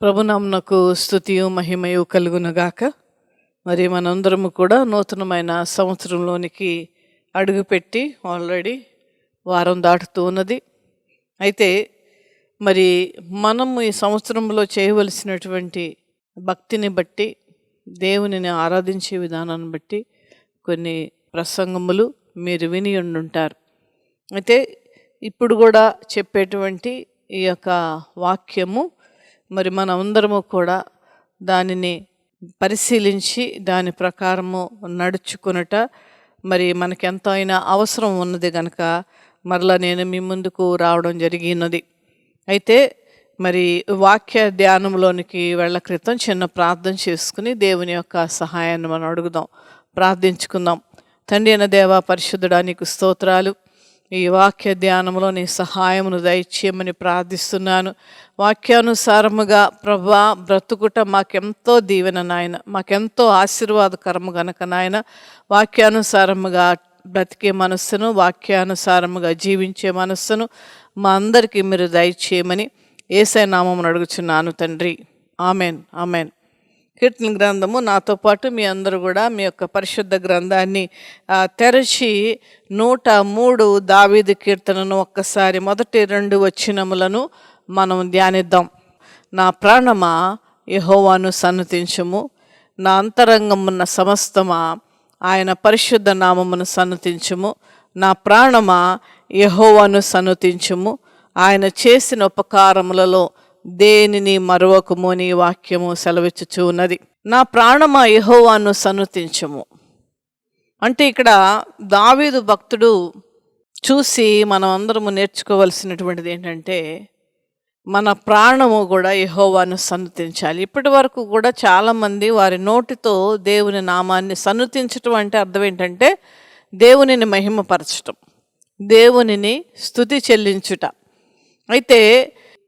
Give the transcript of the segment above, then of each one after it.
ప్రభునామమునకు స్తుతియు మహిమయు కలుగునుగాక. మరి మనందరము కూడా నూతనమైన సంవత్సరంలోనికి అడుగుపెట్టి ఆల్రెడీ వారం దాటుతూ ఉన్నది. అయితే మరి మనము ఈ సంవత్సరంలో చేయవలసినటువంటి భక్తిని బట్టి, దేవునిని ఆరాధించే విధానాన్ని బట్టి కొన్ని ప్రసంగములు మీరు విని ఉండుంటారు. అయితే ఇప్పుడు కూడా చెప్పేటువంటి ఈ యొక్క వాక్యము మరి మనమందరము కూడా దానిని పరిశీలించి దాని ప్రకారము నడుచుకునట మరి మనకెంతో అయినా అవసరం ఉన్నది కనుక మరలా నేను మీ ముందుకు రావడం జరిగినది. అయితే మరి వాక్య ధ్యానంలోనికి వెళ్ళ క్రితం చిన్న ప్రార్థన చేసుకుని దేవుని యొక్క సహాయాన్ని మనం అడుగుదాం, ప్రార్థించుకుందాం. తండ్రి అయిన దేవా, పరిశుద్ధుడా, నీకు స్తోత్రాలు. ఈ వాక్య ధ్యానంలో నీ సహాయమును దయచేయమని ప్రార్థిస్తున్నాను. వాక్యానుసారముగా ప్రభా బ్రతుకుట మాకెంతో దీవెన నాయన, మాకెంతో ఆశీర్వాదకరము గనక నాయన, వాక్యానుసారముగా బ్రతికే మనస్సును, వాక్యానుసారముగా జీవించే మనస్సును మా అందరికీ మీరు దయచేయమని యేసయ్య నామమున అడుగుచున్నాను తండ్రి. Amen, amen. కీర్తన గ్రంథము నాతో పాటు మీ అందరూ కూడా మీ యొక్క పరిశుద్ధ గ్రంథాన్ని తెరచి 103 దావీదు కీర్తనను ఒక్కసారి మొదటి 2 వచనములను మనం ధ్యానిద్దాం. నా ప్రాణమా యెహోవాను సన్నతించుము, నా అంతరంగమున్న సమస్తమా ఆయన పరిశుద్ధ నామమును సన్నతించుము. నా ప్రాణమా యెహోవాను సన్నతించుము, ఆయన చేసిన ఉపకారములలో దేనిని మరువకుము అని వాక్యము సెలవిచ్చుచూ ఉన్నది. నా ప్రాణమా యెహోవాను సన్నతించుము అంటే ఇక్కడ దావీదు భక్తుడు చూసి మనం అందరము నేర్చుకోవలసినటువంటిది ఏంటంటే, మన ప్రాణము కూడా యెహోవాను సన్నతించాలి. ఇప్పటి వరకు కూడా చాలామంది వారి నోటితో దేవుని నామాన్ని సన్నతించటం అంటే అర్థం ఏంటంటే దేవునిని మహిమపరచటం, దేవునిని స్తుతి చెల్లించుట. అయితే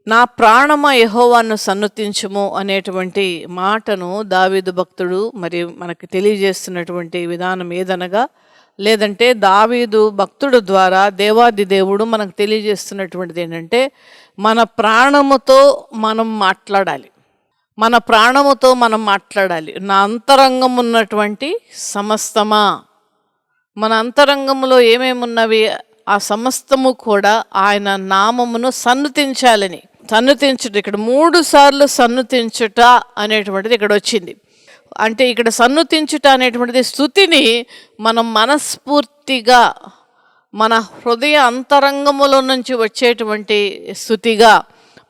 నా ప్రాణమా యెహోవాను సన్నతించుము అనేటువంటి మాటను దావీదు భక్తుడు మరి మనకు తెలియజేస్తున్నటువంటి విధానం ఏదనగా, లేదంటే దావీదు భక్తుడు ద్వారా దేవాది దేవుడు మనకు తెలియజేస్తున్నటువంటిది ఏంటంటే, మన ప్రాణముతో మనం మాట్లాడాలి, మన ప్రాణముతో మనం మాట్లాడాలి. నా అంతరంగం ఉన్నటువంటి సమస్తమా, మన అంతరంగంలో ఏమేమి ఉన్నవి ఆ సమస్తము కూడా ఆయన నామమును సన్నతించాలని. సన్నతించుట, ఇక్కడ 3 సార్లు సన్నతించుట అనేటువంటిది ఇక్కడ వచ్చింది. అంటే ఇక్కడ సన్నతించుట అనేటువంటిది స్తుతిని మనం మనస్ఫూర్తిగా మన హృదయ అంతరంగములో నుంచి వచ్చేటువంటి స్తుతిగా,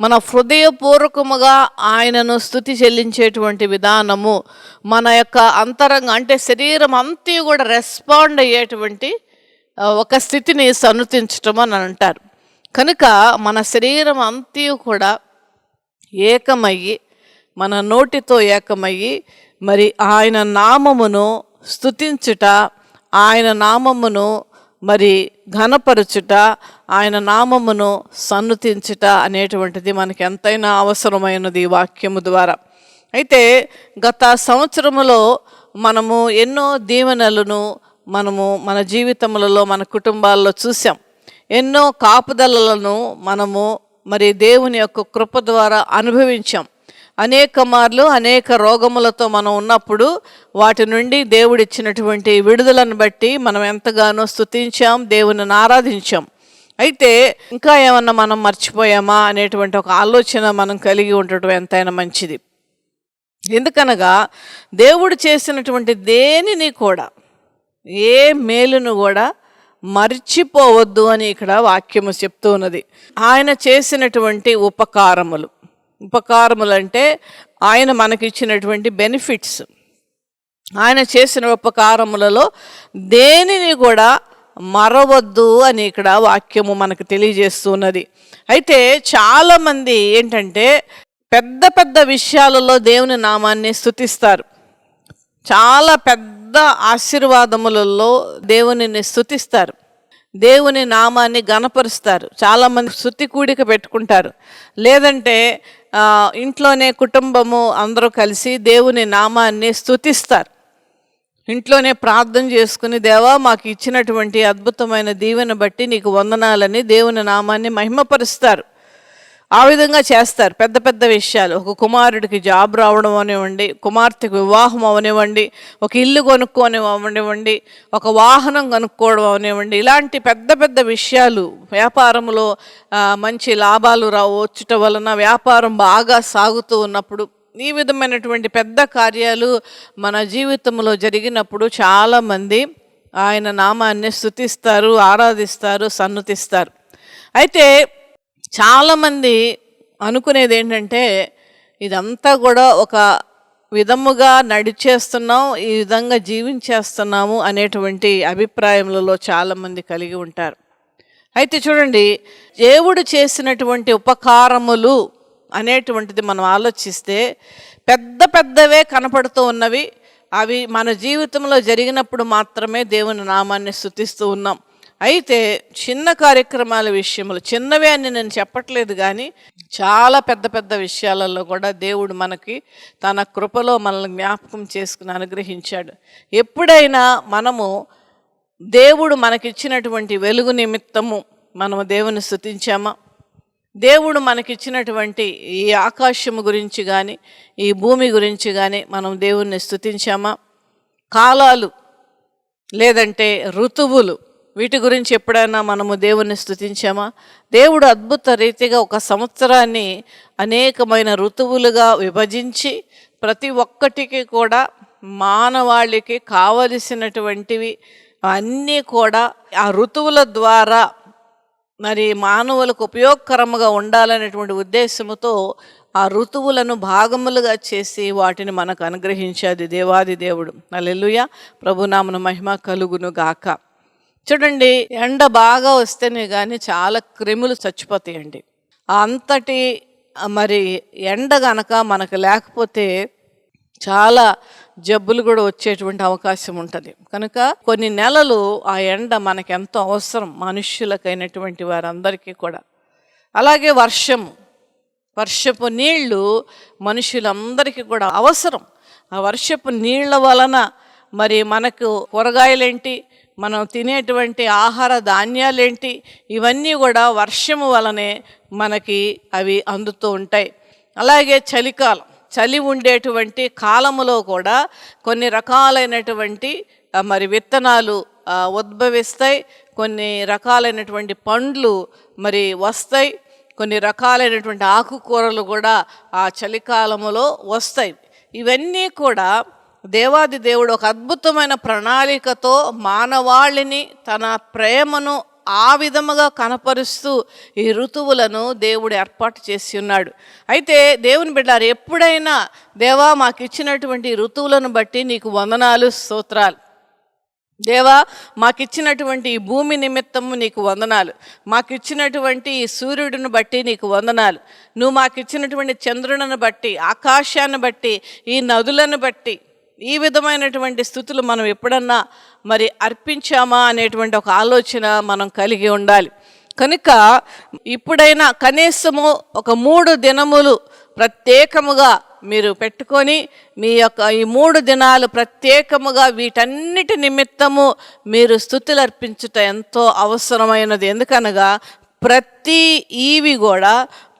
మన హృదయపూర్వకముగా ఆయనను స్తుతి చెల్లించేటువంటి విధానము, మన యొక్క అంతరంగం అంటే శరీరం అంతా కూడా రెస్పాండ్ అయ్యేటువంటి ఒక స్థితిని సన్నతించటం అని అంటారు. కనుక మన శరీరం అంతా కూడా ఏకమయ్యి, మన నోటితో ఏకమయ్యి మరి ఆయన నామమును స్తుతించుట, ఆయన నామమును మరి ఘనపరచుట, ఆయన నామమును సన్నతించుట అనేటువంటిది మనకి ఎంతైనా అవసరమైనది ఈ వాక్యము ద్వారా. అయితే గత సంవత్సరములో మనము ఎన్నో దీవెనలను మనము మన జీవితములలో మన కుటుంబాల్లో చూసాం. ఎన్నో కాపుదలలను మనము మరి దేవుని యొక్క కృప ద్వారా అనుభవించాం. అనేక మార్లు అనేక రోగములతో మనం ఉన్నప్పుడు వాటి నుండి దేవుడిచ్చినటువంటి విడుదలను బట్టి మనం ఎంతగానో స్తుతించాం, దేవుని ఆరాధించాం. అయితే ఇంకా ఏమన్నా మనం మర్చిపోయామా అనేటువంటి ఒక ఆలోచన మనం కలిగి ఉండటం ఎంతైనా మంచిది. ఎందుకనగా దేవుడు చేసినటువంటి దేనిని కూడా, ఏ మేలును కూడా మర్చిపోవద్దు అని ఇక్కడ వాక్యము చెప్తూ ఉన్నది. ఆయన చేసినటువంటి ఉపకారములు అంటే ఆయన మనకిచ్చినటువంటి బెనిఫిట్స్, ఆయన చేసిన ఉపకారములలో దేనిని కూడా మరవద్దు అని ఇక్కడ వాక్యము మనకు తెలియజేస్తున్నది. అయితే చాలామంది ఏంటంటే పెద్ద పెద్ద విషయాలలో దేవుని నామాన్ని స్తుతిస్తారు, చాలా పెద్ద ఆశీర్వాదములలో దేవునిని స్తుతిస్తారు, దేవుని నామాన్ని గణపరుస్తారు. చాలామంది స్తుతి కూడిక పెట్టుకుంటారు, లేదంటే ఇంట్లోనే కుటుంబము అందరూ కలిసి దేవుని నామాన్ని స్తుతిస్తారు. ఇంట్లోనే ప్రార్థన చేసుకుని, దేవా మాకు ఇచ్చినటువంటి అద్భుతమైన దీవెన బట్టి నీకు వందనాలని దేవుని నామాన్ని మహిమపరుస్తారు. ఆ విధంగా చేస్తారు పెద్ద పెద్ద విషయాలు. ఒక కుమారుడికి జాబ్ రావడం అవనివ్వండి, కుమార్తెకు వివాహం అవనివ్వండి, ఒక ఇల్లు కొనుక్కోని అవనివ్వండి, ఒక వాహనం కొనుక్కోవడం అవనివ్వండి, ఇలాంటి పెద్ద పెద్ద విషయాలు వ్యాపారంలో మంచి లాభాలు వచ్చుట వలన వ్యాపారం బాగా సాగుతూ ఉన్నప్పుడు ఈ విధమైనటువంటి పెద్ద కార్యాలు మన జీవితంలో జరిగినప్పుడు చాలామంది ఆయన నామాన్ని స్తుతిస్తారు, ఆరాధిస్తారు, సన్నుతిస్తారు. అయితే చాలామంది అనుకునేది ఏంటంటే ఇదంతా కూడా ఒక విధముగా నడిచేస్తున్నాం, ఈ విధంగా జీవించేస్తున్నాము అనేటువంటి అభిప్రాయములలో చాలామంది కలిగి ఉంటారు. అయితే చూడండి, దేవుడు చేసినటువంటి ఉపకారములు అనేటువంటిది మనం ఆలోచిస్తే పెద్ద పెద్దవే కనపడుతూ ఉన్నవి. అవి మన జీవితంలో జరిగినప్పుడు మాత్రమే దేవుని నామాన్ని స్తుతిస్తూ ఉన్నాం. అయితే చిన్న కార్యక్రమాల విషయంలో, చిన్నవే అని నేను చెప్పట్లేదు, కానీ చాలా పెద్ద పెద్ద విషయాలలో కూడా దేవుడు మనకి తన కృపలో మనల్ని జ్ఞాపకం చేసుకుని అనుగ్రహించాడు. ఎప్పుడైనా మనము దేవుడు మనకిచ్చినటువంటి వెలుగు నిమిత్తము మనము దేవుని స్తుతించామా? దేవుడు మనకిచ్చినటువంటి ఈ ఆకాశము గురించి కానీ, ఈ భూమి గురించి కానీ మనం దేవుణ్ణి స్తుతించామా? కాలాలు లేదంటే ఋతువులు, వీటి గురించి ఎప్పుడైనా మనము దేవుణ్ణి స్తుతించామా? దేవుడు అద్భుత రీతిగా ఒక సంవత్సరాన్ని అనేకమైన ఋతువులుగా విభజించి ప్రతి ఒక్కటికి కూడా మానవాళికి కావలసినటువంటివి అన్నీ కూడా ఆ ఋతువుల ద్వారా మరి మానవులకు ఉపయోగకరముగా ఉండాలనేటువంటి ఉద్దేశముతో ఆ ఋతువులను భాగములుగా చేసి వాటిని మనకు అనుగ్రహించేది దేవాది దేవుడు. హల్లెలూయా, ప్రభునామమున మహిమ కలుగును గాక. చూడండి, ఎండ బాగా వస్తేనే కానీ చాలా క్రిములు చచ్చిపోతాయండి. అంతటి మరి ఎండ గనక మనకు లేకపోతే చాలా జబ్బులు కూడా వచ్చేటువంటి అవకాశం ఉంటుంది. కనుక కొన్ని నెలలు ఆ ఎండ మనకు ఎంతో అవసరం, మనుష్యులకైనటువంటి వారందరికీ కూడా. అలాగే వర్షపు నీళ్లు మనుషులందరికీ కూడా అవసరం. ఆ వర్షపు నీళ్ల వలన మరి మనకు కూరగాయలేంటి, మనం తినేటువంటి ఆహార ధాన్యాలేంటి, ఇవన్నీ కూడా వర్షము వలనే మనకి అవి అందుతూ ఉంటాయి. అలాగే చలికాలం, చలి ఉండేటువంటి కాలములో కూడా కొన్ని రకాలైనటువంటి మరి విత్తనాలు ఉద్భవిస్తాయి, కొన్ని రకాలైనటువంటి పండ్లు మరి వస్తాయి, కొన్ని రకాలైనటువంటి ఆకుకూరలు కూడా ఆ చలికాలములో వస్తాయి. ఇవన్నీ కూడా దేవాది దేవుడు ఒక అద్భుతమైన ప్రణాళికతో మానవాళిని తన ప్రేమను ఆ విధముగా కనపరుస్తూ ఈ ఋతువులను దేవుడు ఏర్పాటు చేసి ఉన్నాడు. అయితే దేవుని బిడ్డలారా, ఎప్పుడైనా దేవా మాకు ఇచ్చినటువంటి ఋతువులను బట్టి నీకు వందనాలు, స్తోత్రాలు. దేవా మాకు ఇచ్చినటువంటి ఈ భూమి నిమిత్తము నీకు వందనాలు, మాకు ఇచ్చినటువంటి ఈ సూర్యుడిని బట్టి నీకు వందనాలు, నువ్వు మాకు ఇచ్చినటువంటి చంద్రులను బట్టి, ఆకాశాన్ని బట్టి, ఈ నదులను బట్టి, ఈ విధమైనటువంటి స్థుతులు మనం ఎప్పుడన్నా మరి అర్పించామా అనేటువంటి ఒక ఆలోచన మనం కలిగి ఉండాలి. కనుక ఇప్పుడైనా కనీసము ఒక 3 దినములు ప్రత్యేకముగా మీరు పెట్టుకొని మీ యొక్క ఈ 3 దినాలు ప్రత్యేకముగా వీటన్నిటి నిమిత్తము మీరు స్తుతులు అర్పించుట ఎంతో అవసరమైనది. ఎందుకనగా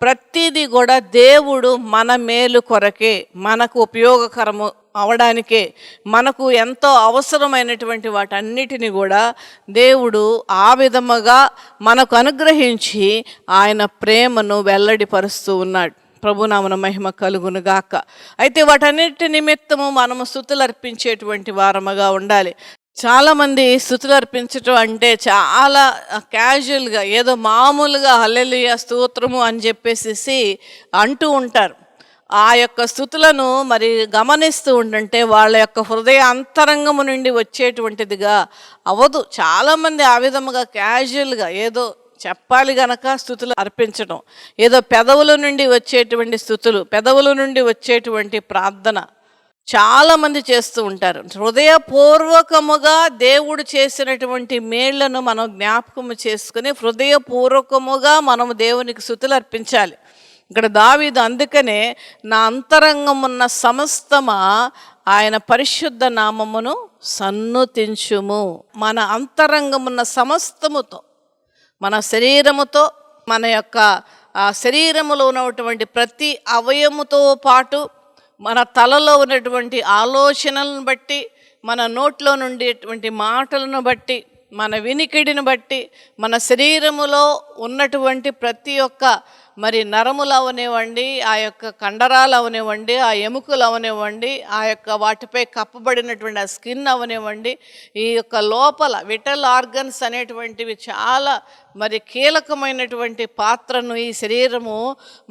ప్రతిదీ కూడా దేవుడు మన మేలు కొరకే, మనకు ఉపయోగకరము అవడానికే, మనకు ఎంతో అవసరమైనటువంటి వాటన్నిటిని కూడా దేవుడు ఆ విధముగా మనకు అనుగ్రహించి ఆయన ప్రేమను వెల్లడిపరుస్తూ ఉన్నాడు. ప్రభునామమున మహిమ కలుగును గాక. అయితే వాటన్నిటి నిమిత్తము మనము స్తుతులు అర్పించేటువంటి వారముగా ఉండాలి. చాలామంది స్తుతులు అర్పించటం అంటే చాలా క్యాజువల్గా, ఏదో మామూలుగా హల్లెలూయా స్తోత్రము అని చెప్పేసి అంటూ ఉంటారు. ఆ యొక్క స్థుతులను మరి గమనిస్తూ ఉంటుంటే వాళ్ళ యొక్క హృదయ అంతరంగము నుండి వచ్చేటువంటిదిగా అవ్వదు. చాలామంది ఆ విధముగా క్యాజువల్గా ఏదో చెప్పాలి గనక స్థుతులు అర్పించడం, ఏదో పెదవుల నుండి వచ్చేటువంటి స్థుతులు, పెదవుల నుండి వచ్చేటువంటి ప్రార్థన చాలామంది చేస్తూ ఉంటారు. హృదయపూర్వకముగా దేవుడు చేసినటువంటి మేళ్లను మనం జ్ఞాపకము చేసుకుని హృదయపూర్వకముగా మనము దేవునికి స్తుతులు అర్పించాలి. ఇక్కడ దావీదు అందుకనే నా అంతరంగమున్న సమస్తమా ఆయన పరిశుద్ధ నామమును సన్నుతించుము. మన అంతరంగమున్న సమస్తముతో, మన శరీరముతో, మన యొక్క ఆ శరీరములో ఉన్నటువంటి ప్రతి అవయముతో పాటు మన తలలో ఉన్నటువంటి ఆలోచనలను బట్టి, మన నోట్లో నుండేటువంటి మాటలను బట్టి, మన వినికిడిని బట్టి, మన శరీరములో ఉన్నటువంటి ప్రతి ఒక్క మరి నరములు అవనివ్వండి, ఆ యొక్క కండరాలు అవనివ్వండి, ఆ ఎముకలు అవనివ్వండి, ఆ యొక్క వాటిపై కప్పబడినటువంటి ఆ స్కిన్ అవనివ్వండి, ఈ యొక్క లోపల విటల్ ఆర్గన్స్ అనేటువంటివి చాలా మరి కీలకమైనటువంటి పాత్రను ఈ శరీరము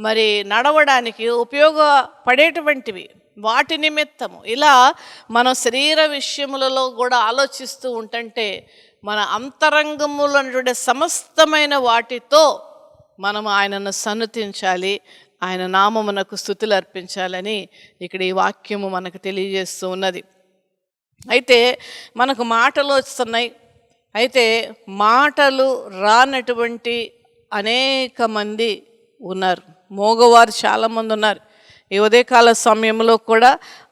మరి నడవడానికి ఉపయోగపడేటువంటివి. వాటి నిమిత్తము ఇలా మన శరీర విషయములలో కూడా ఆలోచిస్తూ ఉంటుంటే మన అంతరంగములో ఉన్నటువంటి సమస్తమైన వాటితో మనము ఆయనను సన్నుతించాలి, ఆయన నామమునకు స్తుతులు అర్పించాలని ఇక్కడ ఈ వాక్యము మనకు తెలియజేస్తూ ఉన్నది. అయితే మనకు మాటలు వస్తున్నాయి. అయితే మాటలు రానటువంటి అనేక మంది ఉన్నారు, మోగవారు చాలామంది ఉన్నారు. ఈ ఉదయకాల సమయంలో కూడా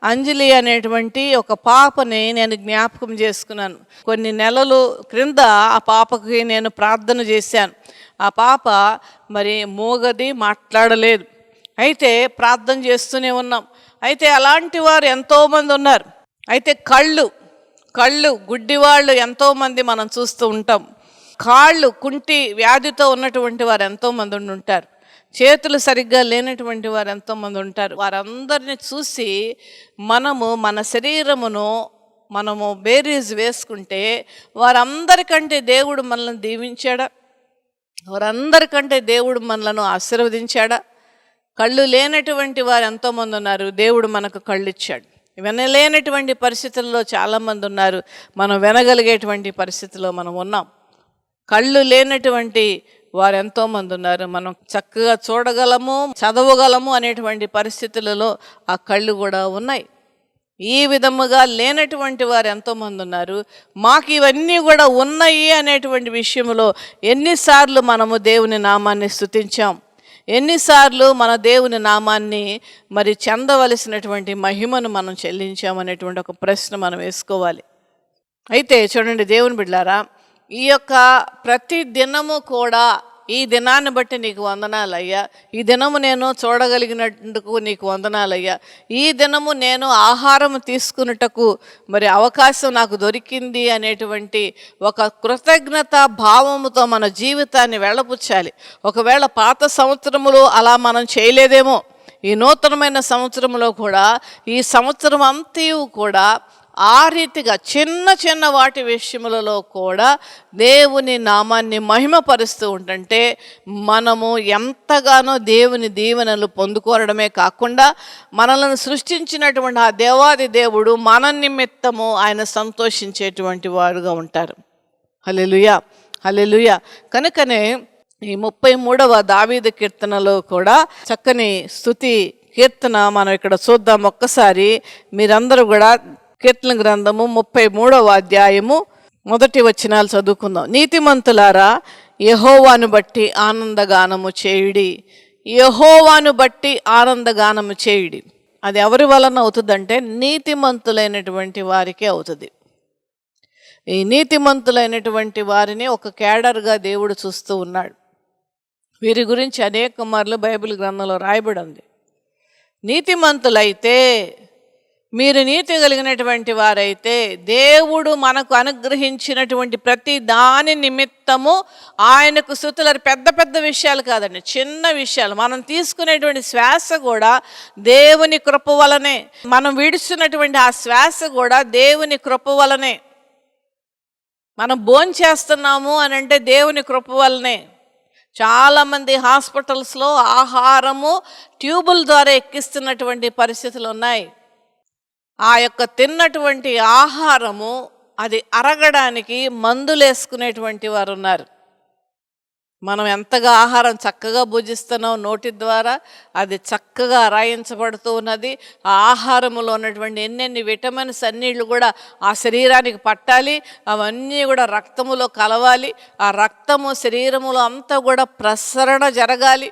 అంజలి అనేటువంటి ఒక పాపని నేను జ్ఞాపకం చేసుకున్నాను. కొన్ని నెలలు క్రింద ఆ పాపకి నేను ప్రార్థన చేశాను. ఆ పాప మరి మోగది, మాట్లాడలేదు. అయితే ప్రార్థన చేస్తూనే ఉన్నాం. అయితే అలాంటి వారు ఎంతోమంది ఉన్నారు. అయితే కళ్ళు గుడ్డివాళ్ళు ఎంతోమంది మనం చూస్తూ ఉంటాం. కాళ్ళు కుంటి వ్యాధితో ఉన్నటువంటి వారు ఎంతోమంది ఉంటారు. చేతులు సరిగ్గా లేనటువంటి వారు ఎంతోమంది ఉంటారు. వారందరిని చూసి మనము మన శరీరమును మనము బేరీజ్ వేసుకుంటే వారందరికంటే దేవుడు మనల్ని దీవించాడా? వారందరికంటే దేవుడు మనలను ఆశీర్వదించాడా? కళ్ళు లేనటువంటి వారు ఎంతోమంది ఉన్నారు, దేవుడు మనకు కళ్ళు ఇచ్చాడు. వినలేనటువంటి పరిస్థితుల్లో చాలామంది ఉన్నారు, మనం వినగలిగేటువంటి పరిస్థితిలో మనం ఉన్నాం. కళ్ళు లేనటువంటి వారు ఎంతోమంది ఉన్నారు, మనం చక్కగా చూడగలము, చదవగలము అనేటువంటి పరిస్థితులలో ఆ కళ్ళు కూడా ఉన్నాయి. ఈ విధముగా లేనటువంటి వారు ఎంతోమంది ఉన్నారు. మాకు ఇవన్నీ కూడా ఉన్నాయి అనేటువంటి విషయంలో ఎన్నిసార్లు మనము దేవుని నామాన్ని స్తుతించాం, ఎన్నిసార్లు మన దేవుని నామాన్ని మరి చెందవలసినటువంటి మహిమను మనం చెల్లించామనేటువంటి ఒక ప్రశ్న మనం వేసుకోవాలి. అయితే చూడండి దేవుని బిడ్డలారా, ఈ యొక్క ప్రతి దినము కూడా ఈ దినాన్ని బట్టి నీకు వందనాలయ్యా, ఈ దినము నేను చూడగలిగినందుకు నీకు వందనాలయ్యా, ఈ దినము నేను ఆహారం తీసుకున్నటకు మరి అవకాశం నాకు దొరికింది అనేటువంటి ఒక కృతజ్ఞత భావముతో మన జీవితాన్ని వెళ్ళపుచ్చాలి. ఒకవేళ పాత సంవత్సరములు అలా మనం చేయలేదేమో, ఈ నూతనమైన సంవత్సరంలో కూడా ఈ సంవత్సరం అంతయు కూడా ఆ రీతిగా చిన్న చిన్న వాటి విషయములలో కూడా దేవుని నామాన్ని మహిమపరుస్తూ ఉంటుంటే మనము ఎంతగానో దేవుని దీవెనలు పొందుకోవడమే కాకుండా మనల్ని సృష్టించినటువంటి ఆ దేవాది దేవుడు మన నిమిత్తము ఆయన సంతోషించేటువంటి వారుగా ఉంటారు. హల్లెలూయా, హల్లెలూయా. కనుకనే ఈ 33వ దావీదు కీర్తనలో కూడా చక్కని స్తుతి కీర్తన మనం ఇక్కడ చూద్దాం. ఒక్కసారి మీరందరూ కూడా కీర్తన గ్రంథము 33వ అధ్యాయము 1 వచనాలు చదువుకుందాం. నీతిమంతులారా యెహోవాను బట్టి ఆనందగానము చేయుడి, యెహోవాను బట్టి ఆనందగానము చేయుడి. అది ఎవరి వలన అవుతుందంటే నీతిమంతులైనటువంటి వారికే అవుతుంది. ఈ నీతిమంతులైనటువంటి వారిని ఒక కేడర్గా దేవుడు చూస్తూ ఉన్నాడు. వీరి గురించి అనేక మార్లు బైబిల్ గ్రంథంలో రాయబడి ఉంది. నీతిమంతులైతే, మీరు నీతి కలిగినటువంటి వారైతే దేవుడు మనకు అనుగ్రహించినటువంటి ప్రతి దాని నిమిత్తము ఆయనకు స్తుతులు. పెద్ద పెద్ద విషయాలు కాదండి, చిన్న విషయాలు. మనం తీసుకునేటువంటి శ్వాస కూడా దేవుని కృప వలనే, మనం విడుస్తున్నటువంటి ఆ శ్వాస కూడా దేవుని కృప వలనే. మనం భోంచేస్తున్నాము అని అంటే దేవుని కృప వలనే. చాలామంది హాస్పిటల్స్లో ఆహారము ట్యూబుల ద్వారా ఎక్కిస్తున్నటువంటి పరిస్థితులు ఉన్నాయి. ఆ యొక్క తిన్నటువంటి ఆహారము అది అరగడానికి మందులు వేసుకునేటువంటి వారు ఉన్నారు. మనం ఎంతగా ఆహారం చక్కగా భుజిస్తున్నాం, నోటి ద్వారా అది చక్కగా అరాయించబడుతూ ఉన్నది. ఆ ఆహారంలో ఉన్నటువంటి ఎన్నెన్ని విటమిన్స్ అన్నిళ్ళు కూడా ఆ శరీరానికి పట్టాలి, అవన్నీ కూడా రక్తములో కలవాలి. ఆ రక్తము శరీరములో అంతా కూడా ప్రసరణ జరగాలి.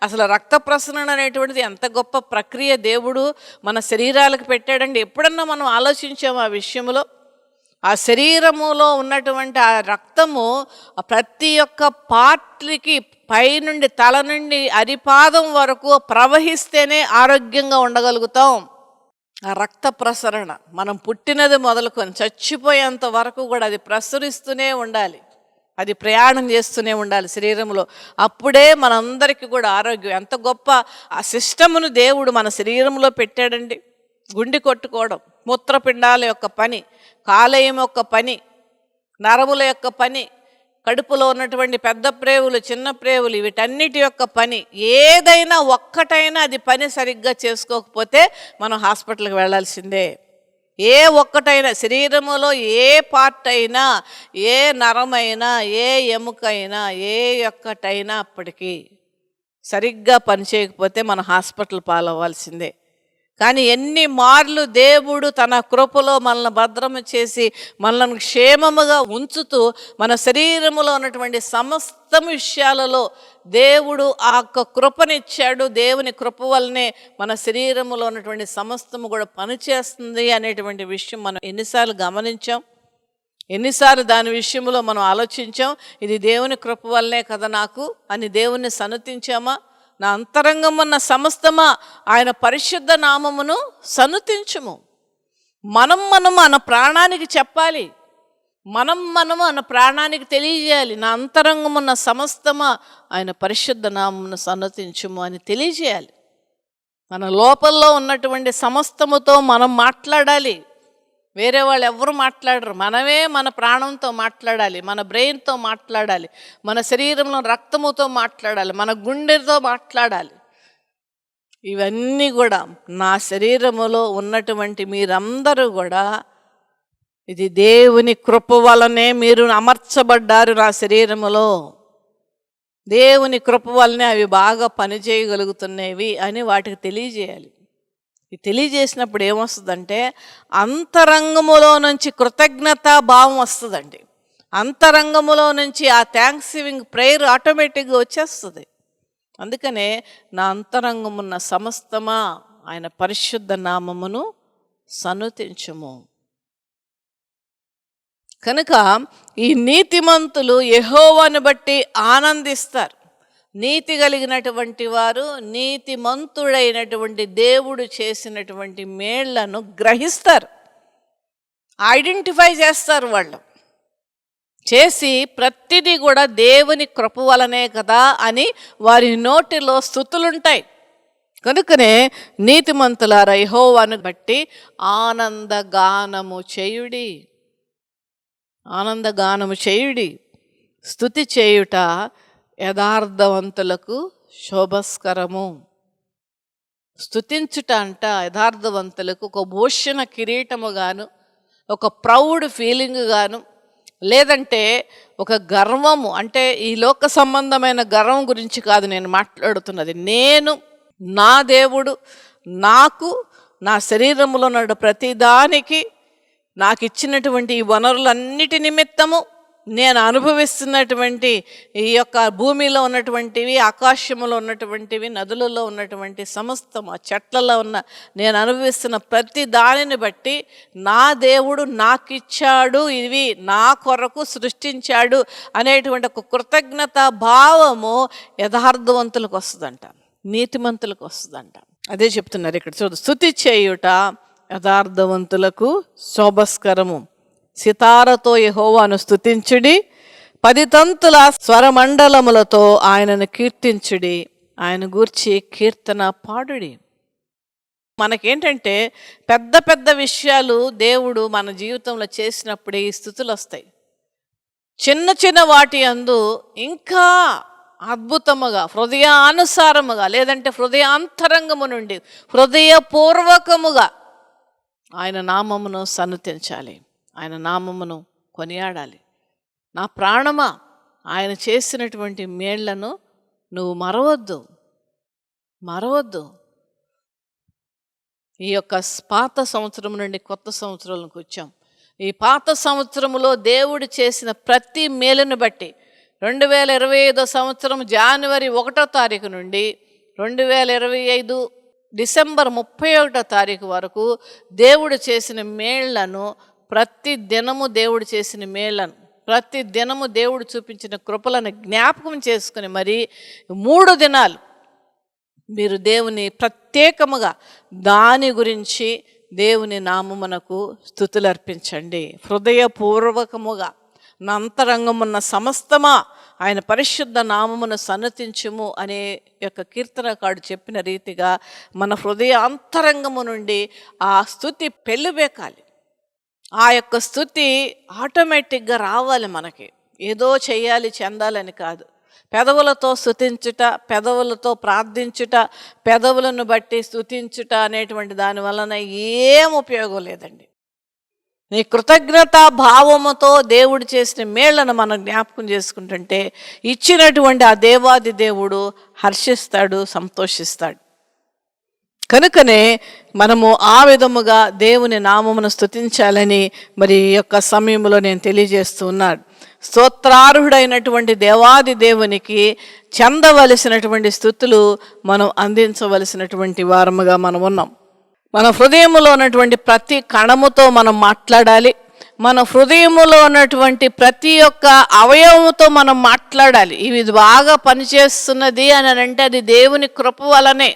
అసలు రక్త ప్రసరణ అనేటువంటిది ఎంత గొప్ప ప్రక్రియ దేవుడు మన శరీరాలకు పెట్టాడండి. ఎప్పుడన్నా మనం ఆలోచించాము ఆ విషయంలో? ఆ శరీరములో ఉన్నటువంటి ఆ రక్తము ప్రతి ఒక్క పార్ట్కి పైనుండి తల నుండి అరిపాదం వరకు ప్రవహిస్తేనే ఆరోగ్యంగా ఉండగలుగుతాం. ఆ రక్త ప్రసరణ మనం పుట్టినది మొదలుకొని చచ్చిపోయేంత వరకు కూడా అది ప్రసరిస్తూనే ఉండాలి, అది ప్రయాణం చేస్తూనే ఉండాలి శరీరంలో. అప్పుడే మనందరికీ కూడా ఆరోగ్యం. ఎంత గొప్ప ఆ సిస్టమును దేవుడు మన శరీరంలో పెట్టాడండి. గుండె కొట్టుకోవడం, మూత్రపిండాల యొక్క పని, కాలేయం యొక్క పని, నరముల యొక్క పని, కడుపులో ఉన్నటువంటి పెద్ద ప్రేవులు, చిన్న ప్రేవులు, వీటన్నిటి యొక్క పని, ఏదైనా ఒక్కటైనా అది పని సరిగ్గా చేసుకోకపోతే మనం హాస్పిటల్కి వెళ్ళాల్సిందే. ఏ ఒక్కటైనా శరీరములో ఏ పార్ట్ అయినా, ఏ నరమైనా, ఏ ఎముకైనా, ఏ ఒక్కటైనా అప్పటికి సరిగ్గా పనిచేయకపోతే మనం హాస్పిటల్ పాలవ్వాల్సిందే. కానీ ఎన్ని మార్లు దేవుడు తన కృపలో మనల్ని భద్రము చేసి మనల్ని క్షేమముగా ఉంచుతూ మన శరీరములో ఉన్నటువంటి సమస్త విషయాలలో దేవుడు ఆ కృపనిచ్చాడు. దేవుని కృప వల్లనే మన శరీరములో ఉన్నటువంటి సమస్తము కూడా పనిచేస్తుంది అనేటువంటి విషయం మనం ఎన్నిసార్లు గమనించాం, ఎన్నిసార్లు దాని విషయంలో మనం ఆలోచించాం. ఇది దేవుని కృప వల్లనే కదా నాకు అని దేవుణ్ణి సన్నతించామా? నా అంతరంగమున్న సమస్తమా ఆయన పరిశుద్ధ నామమును సన్నుతించుము. మనం మన ప్రాణానికి చెప్పాలి, మనం మన ప్రాణానికి తెలియజేయాలి. నా అంతరంగమున్న సమస్తమా ఆయన పరిశుద్ధ నామమును సన్నుతించుము అని తెలియజేయాలి. మన లోపల్లో ఉన్నటువంటి సమస్తముతో మనం మాట్లాడాలి. వేరే వాళ్ళు ఎవరు మాట్లాడరు. మనమే మన ప్రాణంతో మాట్లాడాలి, మన బ్రెయిన్తో మాట్లాడాలి, మన శరీరంలో రక్తముతో మాట్లాడాలి, మన గుండెతో మాట్లాడాలి. ఇవన్నీ కూడా నా శరీరములో ఉన్నటువంటి మీరందరూ కూడా ఇది దేవుని కృప వలనే మీరు అమర్చబడ్డారు. నా శరీరములో దేవుని కృప వలనే అవి బాగా పనిచేయగలుగుతున్నవి అని వాటికి తెలియజేయాలి. ఇది తెలియజేసినప్పుడు ఏమొస్తుందంటే అంతరంగములో నుంచి కృతజ్ఞతా భావం వస్తుందండి. అంతరంగములో నుంచి ఆ థ్యాంక్స్ గివింగ్ ప్రేయర్ ఆటోమేటిక్గా వచ్చేస్తుంది. అందుకనే నా అంతరంగమున్న సమస్తమా ఆయన పరిశుద్ధ నామమును సన్నుతించుము. కనుక ఈ నీతిమంతులు యెహోవాను బట్టి ఆనందిస్తారు. నీతి కలిగినటువంటి వారు నీతిమంతుడైనటువంటి దేవుడు చేసినటువంటి మేళ్లను గ్రహిస్తారు, ఐడెంటిఫై చేస్తారు. వాళ్ళు చేసి ప్రతిదీ కూడా దేవుని కృప వలనే కదా అని వారి నోటిలో స్తుతులుంటాయి. కనుకనే నీతిమంతులారా యెహోవాను బట్టి ఆనందగానము చేయుడి, ఆనందగానము చేయుడి. స్తుతి చేయుట యథార్థవంతులకు శోభస్కరము. స్తుతించుట అంట యథార్థవంతులకు ఒక భూషణ కిరీటము గాను, ఒక ప్రౌడ్ ఫీలింగ్ గాను, లేదంటే ఒక గర్వము. అంటే ఈ లోక సంబంధమైన గర్వం గురించి కాదు నేను మాట్లాడుతున్నది. నేను నా దేవుడు నాకు నా శరీరంలో ఉన్న ప్రతిదానికి నాకు ఇచ్చినటువంటి ఈ వనరులన్నిటి నిమిత్తము నేను అనుభవిస్తున్నటువంటి ఈ యొక్క భూమిలో ఉన్నటువంటివి, ఆకాశంలో ఉన్నటువంటివి, నదులలో ఉన్నటువంటి సమస్తం, ఆ చెట్లలో ఉన్న నేను అనుభవిస్తున్న ప్రతి దానిని బట్టి నా దేవుడు నాకు ఇచ్చాడు, ఇవి నా కొరకు సృష్టించాడు అనేటువంటి ఒక కృతజ్ఞత భావము యథార్థవంతులకు వస్తుందంట, నీతిమంతులకు వస్తుందంట. అదే చెప్తున్నారు ఇక్కడ చూడు, స్తుతి చేయుట యథార్థవంతులకు శోభస్కరము. సితారతో యెహోవాను స్తుతించుడి, 10 తంతుల స్వరమండలములతో ఆయనను కీర్తించుడి, ఆయన గూర్చి కీర్తన పాడుడి. మనకేంటంటే పెద్ద పెద్ద విషయాలు దేవుడు మన జీవితంలో చేసినప్పుడే ఈ స్తుతులు వస్తాయి. చిన్న చిన్న వాటి యందు ఇంకా అద్భుతముగా, హృదయానుసారముగా, లేదంటే హృదయాంతరంగము నుండి హృదయపూర్వకముగా ఆయన నామమును సన్నుతించాలి, ఆయన నామమును కొనియాడాలి. నా ప్రాణమా ఆయన చేసినటువంటి మేళ్లను నువ్వు మరవద్దు, మరవద్దు. ఈ యొక్క పాత సంవత్సరం నుండి కొత్త సంవత్సరంలోకి వచ్చాం. ఈ పాత సంవత్సరములో దేవుడు చేసిన ప్రతి మేలును బట్టి 2025 సంవత్సరం జనవరి 1వ తారీఖు నుండి 2025 డిసెంబర్ 31వ తారీఖు వరకు దేవుడు చేసిన మేళ్లను ప్రతి దినము దేవుడు చేసిన మేళ్లను, ప్రతి దినము దేవుడు చూపించిన కృపలను జ్ఞాపకం చేసుకుని మరి 3 దినాలు మీరు దేవుని ప్రత్యేకముగా దాని గురించి దేవుని నామమునకు స్తుతులు అర్పించండి. హృదయపూర్వకముగా నా అంతరంగమున్న సమస్తమా ఆయన పరిశుద్ధ నామమును సన్నతించుము అనే యొక్క కీర్తనకారుడు చెప్పిన రీతిగా మన హృదయ అంతరంగము నుండి ఆ స్తుతి పెళ్ళిబేకాలి. ఆ యొక్క స్తుతి ఆటోమేటిక్గా రావాలి. మనకి ఏదో చెయ్యాలి చెందాలని కాదు. పెదవులతో స్తుతించుట, పెదవులతో ప్రార్థించుట, పెదవులను బట్టి స్తుతించుట అనేటువంటి దాని వలన ఏం ఉపయోగం లేదండి. నీ కృతజ్ఞతా భావముతో దేవుడు చేసిన మేళ్లను మనం జ్ఞాపకం చేసుకుంటుంటే ఇచ్చినటువంటి ఆ దేవాది దేవుడు హర్షిస్తాడు, సంతోషిస్తాడు. కనుకనే మనము ఆ విధముగా దేవుని నామమును స్తుతించాలని మరి ఈ యొక్క సమయంలో నేను తెలియజేస్తూ ఉన్నాను. స్తోత్రార్హుడైనటువంటి దేవాది దేవునికి చెందవలసినటువంటి స్తుతులు మనం అందించవలసినటువంటి వారముగా మనం ఉన్నాం. మన హృదయములో ఉన్నటువంటి ప్రతి కణముతో మనం మాట్లాడాలి. మన హృదయములో ఉన్నటువంటి ప్రతి ఒక్క అవయవముతో మనం మాట్లాడాలి. ఇవి బాగా పనిచేస్తున్నది అని అంటే అది దేవుని కృప వలనే.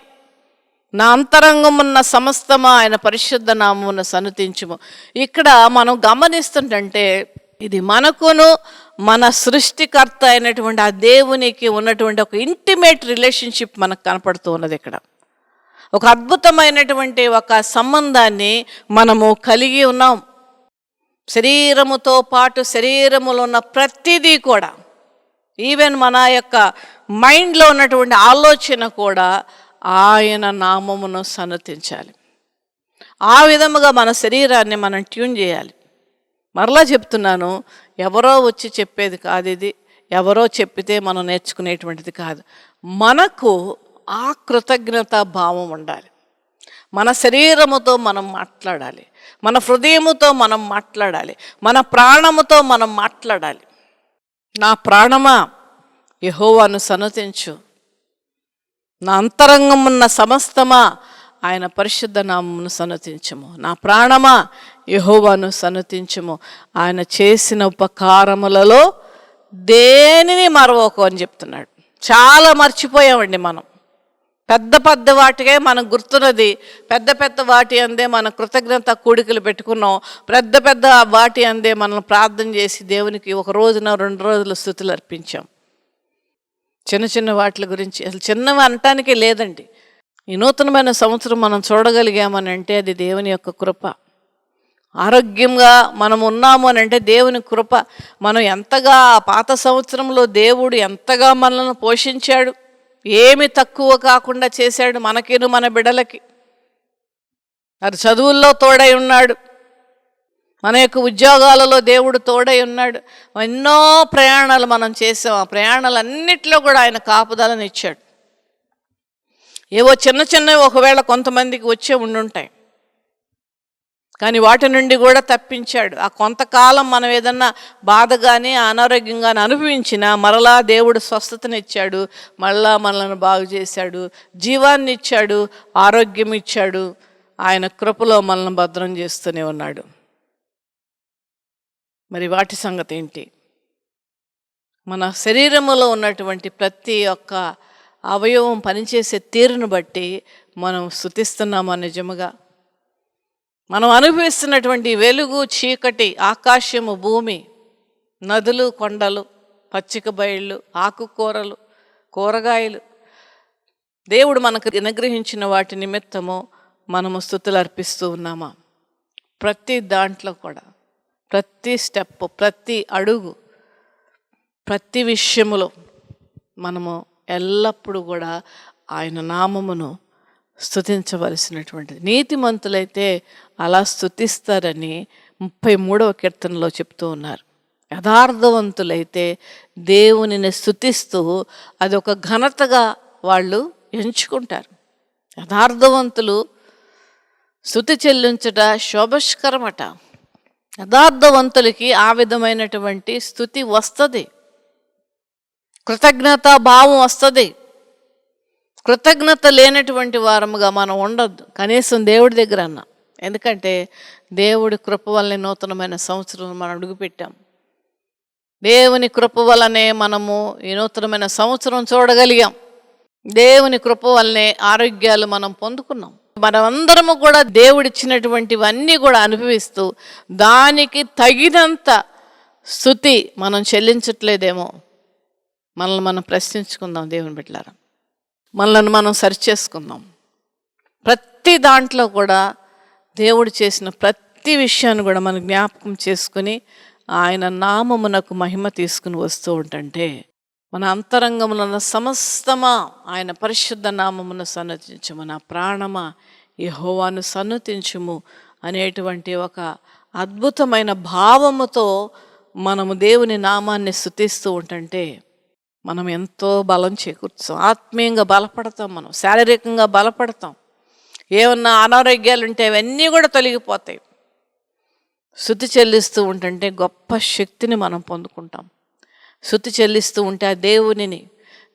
నా అంతరంగమున్న సమస్తమా ఆయన పరిశుద్ధ నామమును సన్నతించుము. ఇక్కడ మనం గమనిస్తుంటే ఇది మనకును మన సృష్టికర్త అయినటువంటి ఆ దేవునికి ఉన్నటువంటి ఒక ఇంటిమేట్ రిలేషన్షిప్ మనకు కనపడుతూ ఉన్నది. ఇక్కడ ఒక అద్భుతమైనటువంటి ఒక సంబంధాన్ని మనము కలిగి ఉన్నాం. శరీరముతో పాటు శరీరములో ఉన్న ప్రతిదీ కూడా, ఈవెన్ మన యొక్క మైండ్లో ఉన్నటువంటి ఆలోచన కూడా ఆయన నామమును సన్నతించాలి. ఆ విధముగా మన శరీరాన్ని మనం ట్యూన్ చేయాలి. మరలా చెప్తున్నాను, ఎవరో వచ్చి చెప్పేది కాదు ఇది, ఎవరో చెప్పితే మనం నేర్చుకునేటువంటిది కాదు. మనకు ఆ కృతజ్ఞతా భావం ఉండాలి. మన శరీరముతో మనం మాట్లాడాలి, మన హృదయముతో మనం మాట్లాడాలి, మన ప్రాణముతో మనం మాట్లాడాలి. నా ప్రాణమా యెహోవాను సన్నతించు, నా అంతరంగమున్న సమస్తమా ఆయన పరిశుద్ధ నామమును సన్నతించుము. నా ప్రాణమా యెహోవాను సన్నతించుము. ఆయన చేసిన ఉపకారములలో దేనిని మరవకు అని చెప్తున్నాడు. చాలా మర్చిపోయామండి మనం. పెద్ద పెద్ద వాటికే మనకు గుర్తున్నది. పెద్ద పెద్ద వాటి అందే మన కృతజ్ఞత కూడికలు పెట్టుకున్నాం. పెద్ద పెద్ద వాటి అందే మనం ప్రార్థన చేసి దేవునికి 1 రోజున 2 రోజులు స్తుతులు అర్పించాం. చిన్న చిన్న వాటి గురించి అసలు చిన్నవి అనటానికే లేదండి. ఈ నూతనమైన సంవత్సరం మనం చూడగలిగామని అంటే అది దేవుని యొక్క కృప. ఆరోగ్యంగా మనం ఉన్నాము అని అంటే దేవుని కృప. మనం ఎంతగా పాత సంవత్సరంలో దేవుడు ఎంతగా మనల్ని పోషించాడు, ఏమి తక్కువ కాకుండా చేశాడు మనకిను మన బిడ్డలకి. అది చదువుల్లో తోడై ఉన్నాడు, మన యొక్క ఉద్యోగాలలో దేవుడు తోడై ఉన్నాడు. ఎన్నో ప్రయాణాలు మనం చేసాం. ఆ ప్రయాణాలన్నిటిలో కూడా ఆయన కాపుదలను ఇచ్చాడు. ఏవో చిన్న చిన్నవి ఒకవేళ కొంతమందికి వచ్చే ఉండుంటాయి, కానీ వాటి నుండి కూడా తప్పించాడు. ఆ కొంతకాలం మనం ఏదన్నా బాధగానే అనారోగ్యంగానే అనుభవించినా మరలా దేవుడు స్వస్థతనిచ్చాడు, మళ్ళా మనల్ని బాగు చేశాడు, జీవాన్ని ఇచ్చాడు, ఆరోగ్యం ఇచ్చాడు. ఆయన కృపలో మనల్ని భద్రం చేస్తూనే ఉన్నాడు. మరి వాటి సంగతి ఏంటి? మన శరీరములో ఉన్నటువంటి ప్రతి ఒక్క అవయవం పనిచేసే తీరును బట్టి మనం స్తుతిస్తున్నామా నిజముగా? మనం అనుభవిస్తున్నటువంటి వెలుగు, చీకటి, ఆకాశము, భూమి, నదులు, కొండలు, పచ్చిక బయళ్ళు, ఆకుకూరలు, కూరగాయలు, దేవుడు మనకు అనుగ్రహించిన వాటి నిమిత్తము మనము స్తుతులు అర్పిస్తూ ఉన్నామా? ప్రతి దాంట్లో కూడా, ప్రతి స్టెప్, ప్రతి అడుగు, ప్రతి విషయములో మనము ఎల్లప్పుడూ కూడా ఆయన నామమును స్తుతించవలసినటువంటిది. నీతిమంతులైతే అలా స్తుతిస్తారని 33వ కీర్తనలో చెప్తూ ఉన్నారు. యథార్థవంతులైతే దేవునిని స్తుతిస్తూ అదొక ఘనతగా వాళ్ళు ఎంచుకుంటారు. యథార్థవంతులు స్తుతి చెల్లించుట శోభస్కరమట. యథార్థవంతులకి ఆ విధమైనటువంటి స్తుతి వస్తుంది, కృతజ్ఞతా భావం వస్తుంది. కృతజ్ఞత లేనటువంటి వారముగా మనం ఉండొద్దు, కనీసం దేవుడి దగ్గర అన్న. ఎందుకంటే దేవుడి కృప వల్లనే నూతనమైన సంవత్సరం మనం అడుగుపెట్టాం. దేవుని కృప వల్లనే మనము ఈ నూతనమైన సంవత్సరం చూడగలిగాం. దేవుని కృప వల్లనే ఆరోగ్యాలు మనం పొందుకున్నాం. మనమందరము కూడా దేవుడిచ్చినటువంటివన్నీ కూడా అనుభవిస్తూ దానికి తగినంత స్తుతి మనం చెల్లించట్లేదేమో. మనల్ని మనం ప్రశ్నించుకుందాం దేవుని బిడ్డలారా. మనల్ని మనం సరిచేసుకుందాం. ప్రతి దాంట్లో కూడా దేవుడు చేసిన ప్రతి విషయాన్ని కూడా మనం జ్ఞాపకం చేసుకుని ఆయన నామమునకు మహిమ తీసుకుని వస్తూ ఉంటుంటే మన అంతరంగమున సమస్తమా ఆయన పరిశుద్ధ నామమును సన్నతించుము, నా ప్రాణమా యెహోవాను సన్నతించుము అనేటువంటి ఒక అద్భుతమైన భావముతో మనము దేవుని నామాన్ని స్తుతిస్తూ ఉంటుంటే మనం ఎంతో బలం చేకూర్చాం. ఆత్మీయంగా బలపడతాం, మనం శారీరకంగా బలపడతాం. ఏమన్నా అనారోగ్యాలు ఉంటే అవన్నీ కూడా తొలగిపోతాయి. స్తుతి చెల్లిస్తూ ఉంటుంటే గొప్ప శక్తిని మనం పొందుకుంటాం. స్తుతి చెల్లిస్తూ ఉంటే ఆ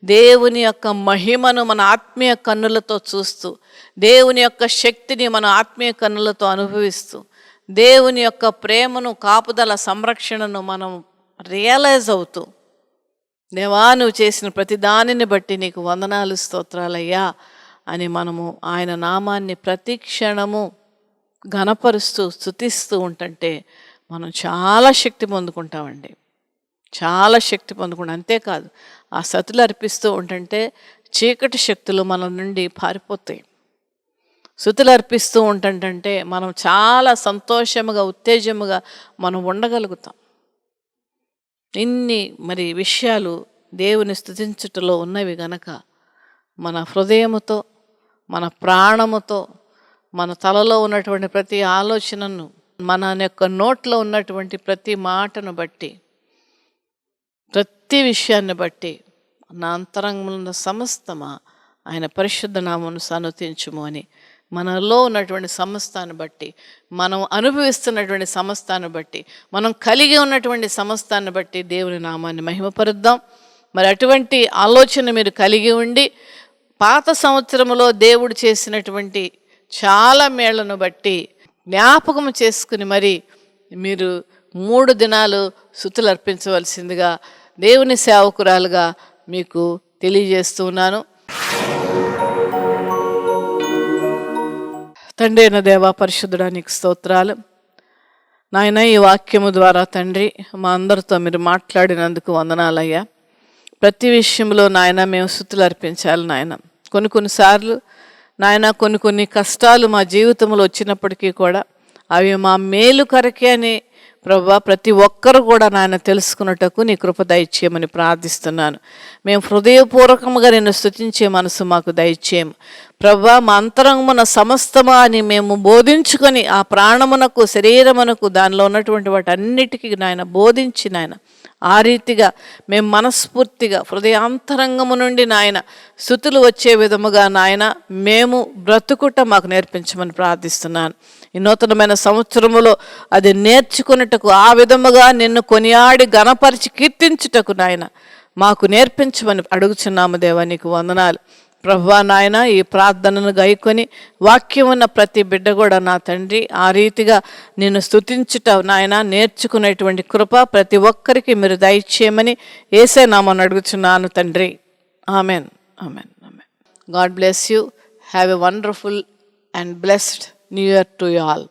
దేవుని యొక్క మహిమను మన ఆత్మీయ కన్నులతో చూస్తూ, దేవుని యొక్క శక్తిని మన ఆత్మీయ కన్నులతో అనుభవిస్తూ, దేవుని యొక్క ప్రేమను, కాపుదల, సంరక్షణను మనం రియలైజ్ అవుతూ, దేవా నువ్వు చేసిన ప్రతి దానిని బట్టి నీకు వందనాలు, స్తోత్రాలయ్యా అని మనము ఆయన నామాన్ని ప్రతి క్షణము ఘనపరుస్తూ స్తుతిస్తూ ఉంటుంటే మనం చాలా శక్తి పొందుకుంటామండి. చాలా శక్తి పొందుకుంటాం. అంతేకాదు ఆ స్తుతులు అర్పిస్తూ ఉంటుంటే చీకటి శక్తులు మన నుండి పారిపోతాయి. స్తుతులు అర్పిస్తూ ఉంటుంటే మనం చాలా సంతోషముగా, ఉత్తేజముగా మనం ఉండగలుగుతాం. ఇన్ని విషయాలు దేవుని స్తుతించుటలో ఉన్నవి గనక మన హృదయముతో, మన ప్రాణముతో, మన తలలో ఉన్నటువంటి ప్రతి ఆలోచనను, మన యొక్క నోట్లో ఉన్నటువంటి ప్రతి మాటను బట్టి, ప్రతి విషయాన్ని బట్టి నా అంతరంగంలో సమస్తమా ఆయన పరిశుద్ధ నామమును సన్నతించుము అని మనలో ఉన్నటువంటి సమస్తాన్ని బట్టి, మనం అనుభవిస్తున్నటువంటి సమస్తాన్ని బట్టి, మనం కలిగి ఉన్నటువంటి సమస్తాన్ని బట్టి దేవుని నామాన్ని మహిమపరుద్దాం. అటువంటి ఆలోచన మీరు కలిగి ఉండి పాత సంవత్సరంలో దేవుడు చేసినటువంటి చాలా మేళ్లను బట్టి జ్ఞాపకం చేసుకుని మీరు 3 దినాలు స్తుతులు అర్పించవలసిందిగా దేవుని సేవకురాలుగా మీకు తెలియజేస్తూ ఉన్నాను. తండ్రి అయిన దేవా, పరిశుద్ధుడా నీకు స్తోత్రాలు నాయన. ఈ వాక్యము ద్వారా తండ్రి మా అందరితో మీరు మాట్లాడినందుకు వందనాలయ్యా. ప్రతి విషయంలో నాయన మేము స్తుతులు అర్పించాలి నాయన. కొన్నిసార్లు నాయన కొన్ని కష్టాలు మా జీవితంలో వచ్చినప్పటికీ కూడా అవి మా మేలు కొరకే అని ప్రభువా ప్రతి ఒక్కరు కూడా నాయన తెలుసుకున్నటకు నీ కృప దయచేయమని ప్రార్థిస్తున్నాను. మేము హృదయపూర్వకంగా నిన్ను స్తుతించే మనసు మాకు దయచేయము ప్రభువా. మా అంతరంగమున సమస్తమా అని మేము బోధించుకొని ఆ ప్రాణమునకు, శరీరమునకు, దానిలో ఉన్నటువంటి వాటి అన్నిటికీ నాయన బోధించి నాయన ఆ రీతిగా మేము మనస్ఫూర్తిగా హృదయాంతరంగము నుండి నాయన స్తుతులు వచ్చే విధముగా నాయన మేము బ్రతుకుట మాకు నేర్పించమని ప్రార్థిస్తున్నాను. ఈ నూతనమైన సంవత్సరములో అది నేర్చుకున్నటకు, ఆ విధముగా నిన్ను కొనియాడి ఘనపరిచి కీర్తించుటకు నాయన మాకు నేర్పించమని అడుగుచున్నాము దేవా. నీకు వందనాలు ప్రభువా. నాయన ఈ ప్రార్థనను గైకొని వాక్యం ఉన్న ప్రతి బిడ్డ కూడా నా తండ్రి ఆ రీతిగా నిన్ను స్తుతించుట నాయన నేర్చుకునేటువంటి కృప ప్రతి ఒక్కరికి మీరు దయచేయమని యేసే నామమున అడుగుచున్నాను తండ్రి. Amen, amen, amen. God bless you. Have a wonderful and blessed new year to you all.